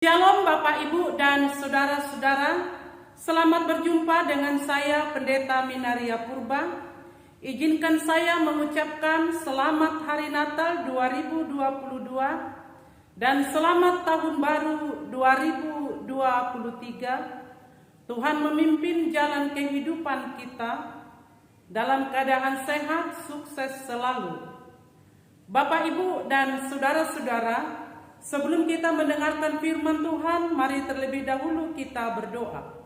Shalom Bapak Ibu dan Saudara-saudara, selamat berjumpa dengan saya Pendeta Minaria Purba. Izinkan saya mengucapkan selamat Hari Natal 2022 dan selamat Tahun Baru 2023. Tuhan memimpin jalan kehidupan kita dalam keadaan sehat, sukses selalu. Bapak Ibu dan Saudara-saudara, sebelum kita mendengarkan firman Tuhan, mari terlebih dahulu kita berdoa.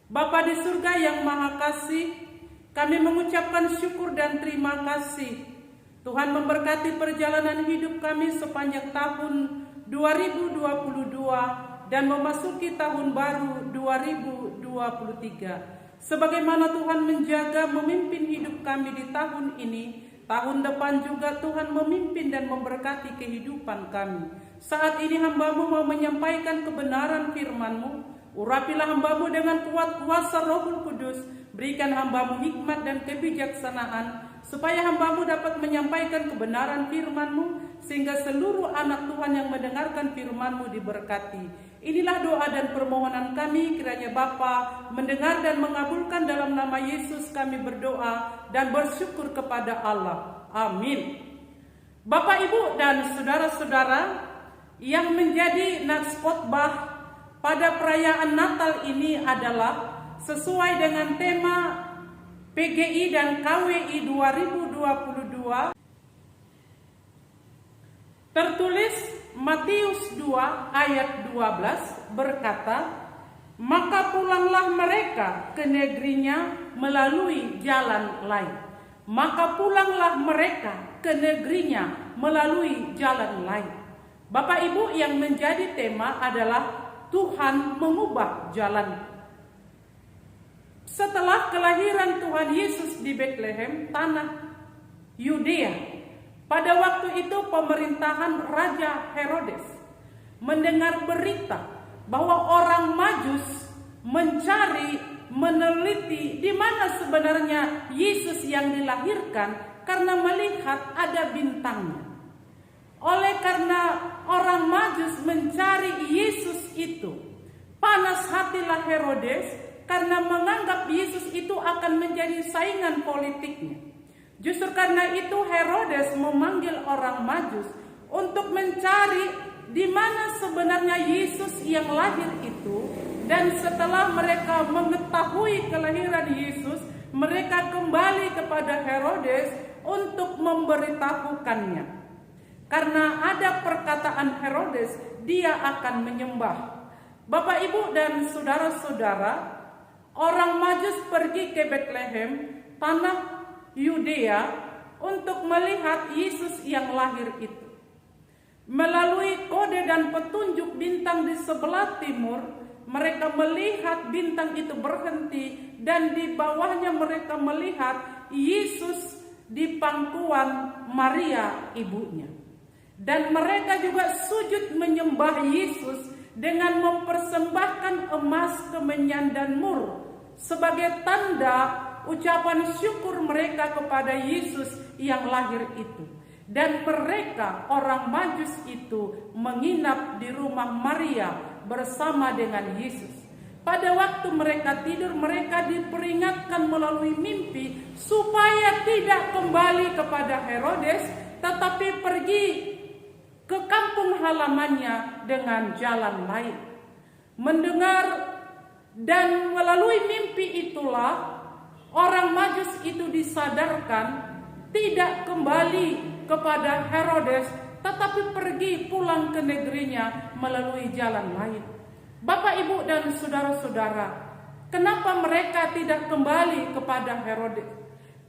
Bapa di surga yang maha kasih, kami mengucapkan syukur dan terima kasih. Tuhan memberkati perjalanan hidup kami sepanjang tahun 2022 dan memasuki tahun baru 2023. Sebagaimana Tuhan menjaga memimpin hidup kami di tahun ini, tahun depan juga Tuhan memimpin dan memberkati kehidupan kami. Saat ini hamba-Mu mau menyampaikan kebenaran firman-Mu. Urapilah hamba-Mu dengan kuat kuasa Rohul Kudus. Berikan hamba-Mu hikmat dan kebijaksanaan, supaya hamba-Mu dapat menyampaikan kebenaran firman-Mu, sehingga seluruh anak Tuhan yang mendengarkan firman-Mu diberkati. Inilah doa dan permohonan kami, kiranya Bapa mendengar dan mengabulkan. Dalam nama Yesus kami berdoa dan bersyukur kepada Allah. Amin. Bapak, Ibu, dan saudara-saudara, yang menjadi nats khotbah pada perayaan Natal ini adalah sesuai dengan tema PGI dan KWI 2022. Tertulis Matius 2 ayat 12 berkata, "Maka pulanglah mereka ke negerinya melalui jalan lain." Maka pulanglah mereka ke negerinya melalui jalan lain. Bapak Ibu, yang menjadi tema adalah Tuhan mengubah jalan. Setelah kelahiran Tuhan Yesus di Bethlehem, tanah Yudea, pada waktu itu pemerintahan Raja Herodes mendengar berita bahwa orang Majus mencari, meneliti di mana sebenarnya Yesus yang dilahirkan karena melihat ada bintangnya. Oleh karena orang Majus mencari Yesus itu, panas hatilah Herodes karena menganggap Yesus itu akan menjadi saingan politiknya. Justru karena itu Herodes memanggil orang Majus untuk mencari di mana sebenarnya Yesus yang lahir itu. Dan setelah mereka mengetahui kelahiran Yesus, mereka kembali kepada Herodes untuk memberitahukannya. Karena ada perkataan Herodes, dia akan menyembah. Bapak, Ibu, dan saudara-saudara, orang Majus pergi ke Bethlehem, tanah Yudea, untuk melihat Yesus yang lahir itu. Melalui kode dan petunjuk bintang di sebelah timur, mereka melihat bintang itu berhenti, dan di bawahnya mereka melihat Yesus di pangkuan Maria ibunya. Dan mereka juga sujud menyembah Yesus dengan mempersembahkan emas, kemenyan, dan mur sebagai tanda ucapan syukur mereka kepada Yesus yang lahir itu. Dan mereka, orang Majus itu, menginap di rumah Maria bersama dengan Yesus. Pada waktu mereka tidur, mereka diperingatkan melalui mimpi supaya tidak kembali kepada Herodes, tetapi pergi ke kampung halamannya dengan jalan lain. Mendengar dan melalui mimpi itulah orang Majus itu disadarkan tidak kembali kepada Herodes, tetapi pergi pulang ke negerinya melalui jalan lain. Bapak, Ibu, dan saudara-saudara, kenapa mereka tidak kembali kepada Herodes?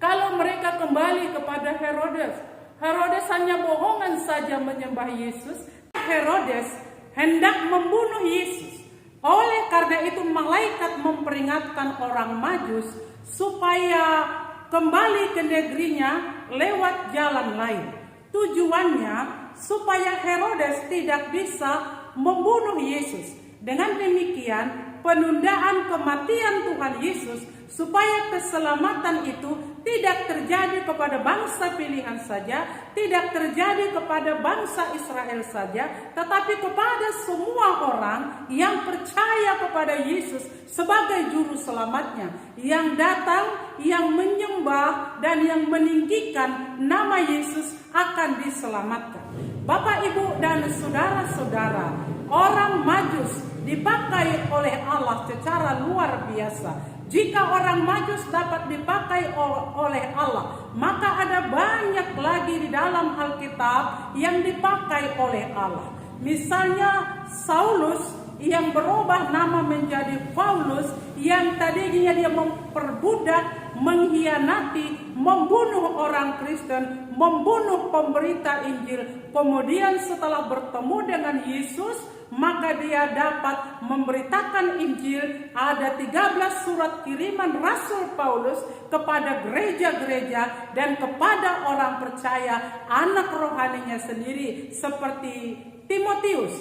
Kalau mereka kembali kepada Herodes, Herodes hanya bohongan saja menyembah Yesus. Herodes hendak membunuh Yesus. Oleh karena itu malaikat memperingatkan orang Majus supaya kembali ke negerinya lewat jalan lain. Tujuannya supaya Herodes tidak bisa membunuh Yesus. Dengan demikian penundaan kematian Tuhan Yesus supaya keselamatan itu tidak terjadi kepada bangsa pilihan saja, tidak terjadi kepada bangsa Israel saja, tetapi kepada semua orang yang percaya kepada Yesus sebagai juru selamatnya, yang datang, yang menyembah dan yang meninggikan nama Yesus akan diselamatkan. Bapak, Ibu, dan saudara-saudara, orang Majus dipakai oleh Allah secara luar biasa. Jika orang Majus dapat dipakai oleh Allah, maka ada banyak lagi di dalam Alkitab yang dipakai oleh Allah. Misalnya Saulus yang berubah nama menjadi Paulus, yang tadinya dia memperbudak, mengkhianati, membunuh orang Kristen, membunuh pemberita Injil. Kemudian setelah bertemu dengan Yesus, maka dia dapat memberitakan Injil. Ada 13 surat kiriman Rasul Paulus kepada gereja-gereja dan kepada orang percaya, anak rohaninya sendiri seperti Timotius.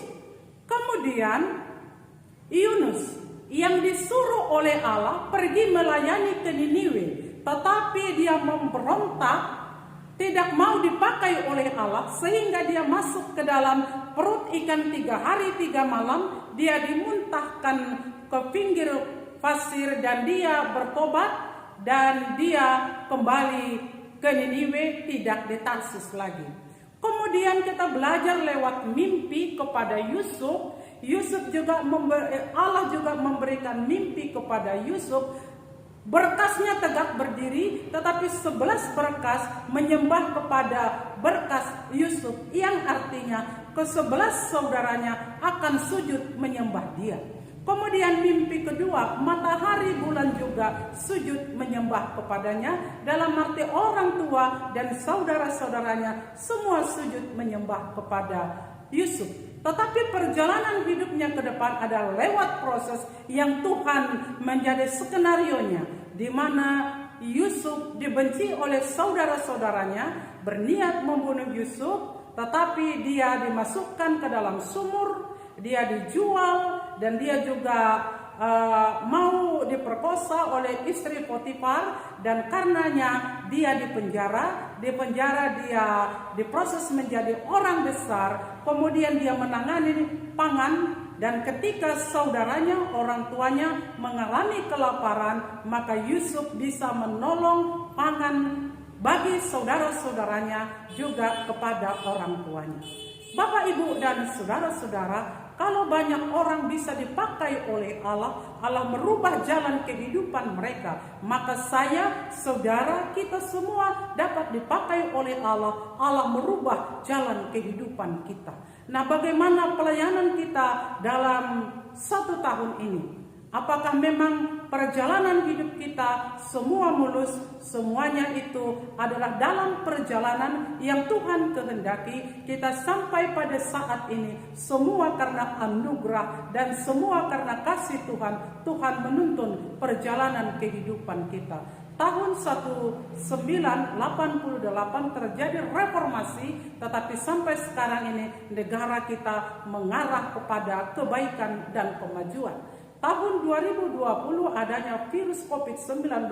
Kemudian Yunus yang disuruh oleh Allah pergi melayani ke Niniwe, tetapi dia memberontak, tidak mau dipakai oleh Allah, sehingga dia masuk ke dalam perut ikan 3 hari 3 malam. Dia dimuntahkan ke pinggir pasir dan dia bertobat, dan dia kembali ke Niniwe, tidak di Tarsus lagi. Kemudian kita belajar lewat mimpi kepada Yusuf. Allah juga memberikan mimpi kepada Yusuf. Berkasnya tegak berdiri, tetapi 11 berkas menyembah kepada berkas Yusuf, yang artinya ke-11 saudaranya akan sujud menyembah dia. Kemudian mimpi kedua, matahari bulan juga sujud menyembah kepadanya, dalam arti orang tua dan saudara-saudaranya semua sujud menyembah kepada Yusuf. Tetapi perjalanan hidupnya ke depan adalah lewat proses yang Tuhan menjadi skenarionya, di mana Yusuf dibenci oleh saudara-saudaranya, berniat membunuh Yusuf, tetapi dia dimasukkan ke dalam sumur, dia dijual, dan dia juga mau diperkosa oleh istri Potifar, dan karenanya dia dipenjara dia diproses menjadi orang besar. Kemudian dia menangani pangan, dan ketika saudaranya, orang tuanya mengalami kelaparan, maka Yusuf bisa menolong pangan bagi saudara-saudaranya juga kepada orang tuanya. Bapak, Ibu, dan saudara-saudara, kalau banyak orang bisa dipakai oleh Allah, Allah merubah jalan kehidupan mereka, maka saya, saudara, kita semua dapat dipakai oleh Allah. Allah merubah jalan kehidupan kita. Nah, bagaimana pelayanan kita dalam 1 tahun ini? Apakah memang perjalanan hidup kita semua mulus? Semuanya itu adalah dalam perjalanan yang Tuhan kehendaki kita sampai pada saat ini. Semua karena anugerah dan semua karena kasih Tuhan. Tuhan menuntun perjalanan kehidupan kita. Tahun 1988 terjadi reformasi, tetapi sampai sekarang ini negara kita mengarah kepada kebaikan dan kemajuan. Tahun 2020 adanya virus COVID-19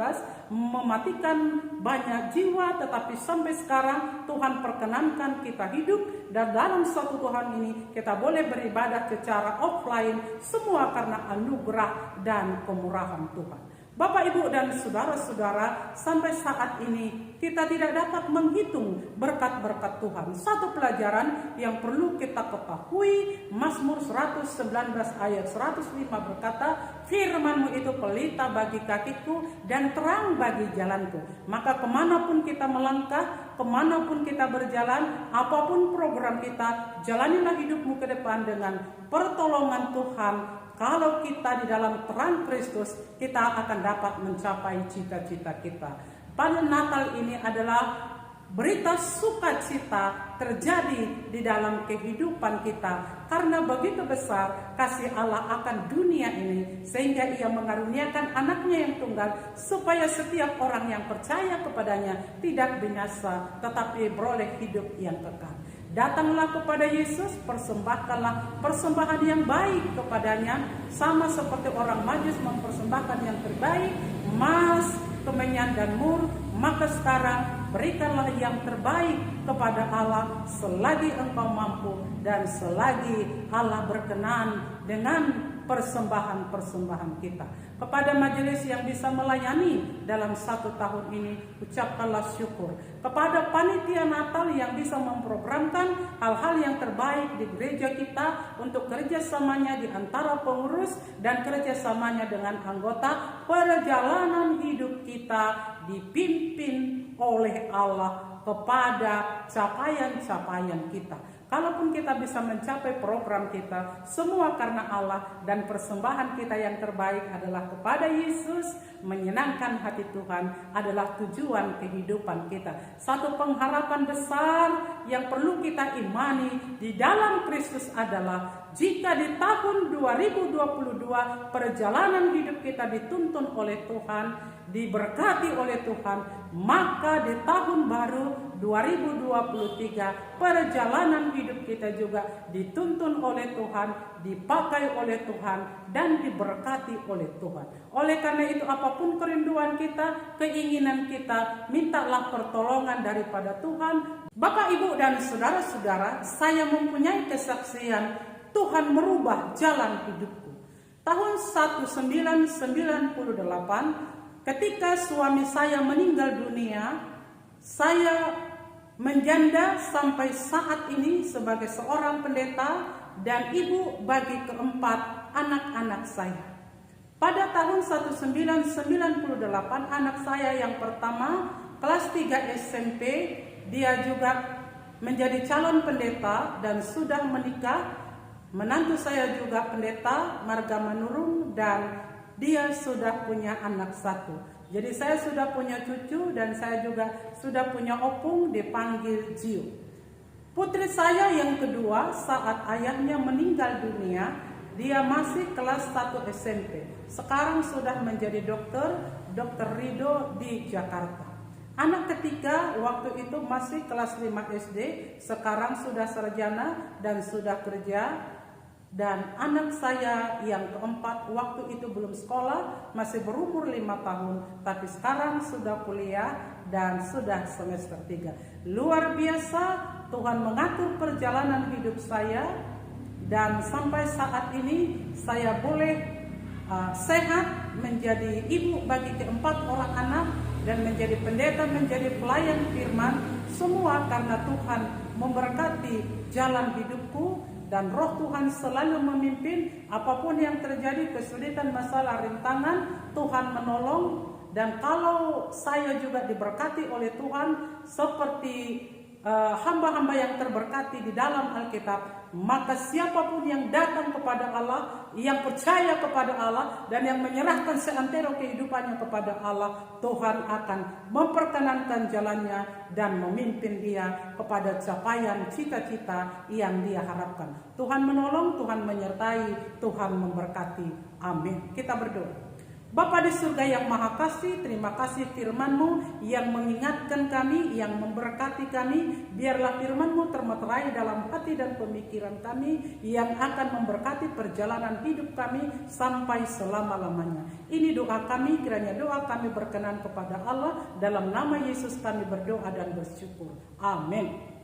mematikan banyak jiwa, tetapi sampai sekarang Tuhan perkenankan kita hidup, dan dalam 1 tahun ini kita boleh beribadah secara offline, semua karena anugerah dan kemurahan Tuhan. Bapak, Ibu, dan saudara-saudara, sampai saat ini kita tidak dapat menghitung berkat-berkat Tuhan. Satu pelajaran yang perlu kita ketahui, Mazmur 119 ayat 105 berkata, "Firman-Mu itu pelita bagi kakiku dan terang bagi jalanku." Maka kemanapun kita melangkah, kemanapun kita berjalan, apapun program kita, jalanilah hidupmu ke depan dengan pertolongan Tuhan. Kalau kita di dalam terang Kristus, kita akan dapat mencapai cita-cita kita. Pada Natal ini adalah berita sukacita terjadi di dalam kehidupan kita, karena begitu besar kasih Allah akan dunia ini, sehingga Ia mengaruniakan anaknya yang tunggal, supaya setiap orang yang percaya kepadanya tidak binasa, tetapi beroleh hidup yang kekal. Datanglah kepada Yesus, persembahkanlah persembahan yang baik kepadanya, sama seperti orang Majus mempersembahkan yang terbaik, emas, kemenyan dan mur. Maka sekarang berikanlah yang terbaik kepada Allah selagi engkau mampu dan selagi Allah berkenan dengan persembahan-persembahan kita. Kepada majelis yang bisa melayani dalam 1 tahun ini, ucapkanlah syukur. Kepada panitia Natal yang bisa memprogramkan hal-hal yang terbaik di gereja kita untuk kerjasamanya di antara pengurus dan kerjasamanya dengan anggota, perjalanan hidup kita dipimpin oleh Allah kepada capaian-capaian kita. Kalaupun kita bisa mencapai program kita, semua karena Allah, dan persembahan kita yang terbaik adalah kepada Yesus, menyenangkan hati Tuhan adalah tujuan kehidupan kita. Satu pengharapan besar yang perlu kita imani di dalam Kristus adalah jika di tahun 2022 perjalanan hidup kita dituntun oleh Tuhan, diberkati oleh Tuhan, maka di tahun baru 2023 perjalanan hidup kita juga dituntun oleh Tuhan, dipakai oleh Tuhan, dan diberkati oleh Tuhan. Oleh karena itu, apapun kerinduan kita, keinginan kita, mintalah pertolongan daripada Tuhan. Bapak, Ibu, dan saudara-saudara, saya mempunyai kesaksian Tuhan merubah jalan hidupku. Tahun 1998, ketika suami saya meninggal dunia, saya menjanda sampai saat ini sebagai seorang pendeta dan ibu bagi keempat anak-anak saya. Pada tahun 1998, anak saya yang pertama kelas 3 SMP, dia juga menjadi calon pendeta dan sudah menikah. Menantu saya juga pendeta Marga Manurung dan dia sudah punya anak satu. Jadi saya sudah punya cucu dan saya juga sudah punya opung dipanggil Jiu. Putri saya yang kedua saat ayahnya meninggal dunia, dia masih kelas 1 SMP. Sekarang sudah menjadi Dokter Rido di Jakarta. Anak ketiga waktu itu masih kelas 5 SD, sekarang sudah sarjana dan sudah kerja. Dan anak saya yang keempat waktu itu belum sekolah, masih berumur 5 tahun, tapi sekarang sudah kuliah dan sudah semester 3. Luar biasa, Tuhan mengatur perjalanan hidup saya, dan sampai saat ini saya boleh sehat, menjadi ibu bagi keempat orang anak, dan menjadi pendeta, menjadi pelayan firman. Semua karena Tuhan memberkati jalan hidupku. Dan roh Tuhan selalu memimpin, apapun yang terjadi, kesulitan, masalah, rintangan, Tuhan menolong. Dan kalau saya juga diberkati oleh Tuhan seperti hamba-hamba yang terberkati di dalam Alkitab, maka siapapun yang datang kepada Allah, yang percaya kepada Allah, dan yang menyerahkan seantero kehidupannya kepada Allah, Tuhan akan memperkenankan jalannya dan memimpin dia kepada capaian cita-cita yang dia harapkan. Tuhan menolong, Tuhan menyertai, Tuhan memberkati. Amin. Kita berdoa. Bapa di surga yang maha kasih, terima kasih firman-Mu yang mengingatkan kami, yang memberkati kami. Biarlah firman-Mu termeterai dalam hati dan pemikiran kami, yang akan memberkati perjalanan hidup kami sampai selama-lamanya. Ini doa kami, kiranya doa kami berkenan kepada Allah. Dalam nama Yesus kami berdoa dan bersyukur. Amin.